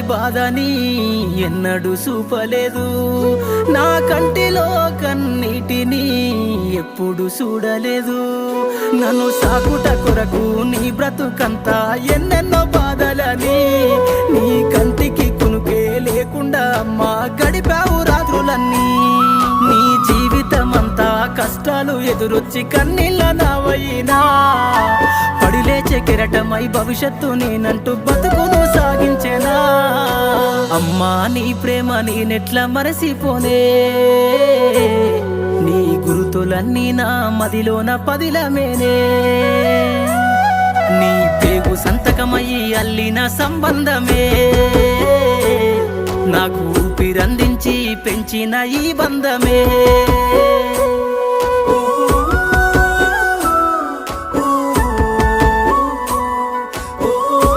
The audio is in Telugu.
బాధని ఎన్నడూ చూపలేదు, నా కంటిలో కన్నీటిని ఎప్పుడు చూడలేదు. నన్ను సాకుట కొరకు నీ బ్రతుకంతా ఎన్నెన్నో బాధలని, నీ కంటికి కునుకే లేకుండా అమ్మా గడిపావు రాత్రులన్నీ. నీ జీవితమంతా కష్టాలు ఎదురొచ్చి కన్నీళ్ళ నావయినా, పడిలేచే కెరటమై భవిష్యత్తు నేనంటూ బతుకును సాగించేనా. అమ్మా నీ ప్రేమ నేనెట్లా మరసిపోనే, నీ గురుతులన్నీ నా మదిలోన పదిలమేనే. నీ పేగు సంతకమయ్యి అల్లిన సంబంధమే, నాకు ఊపిరందించి పెంచిన ఈ బంధమే.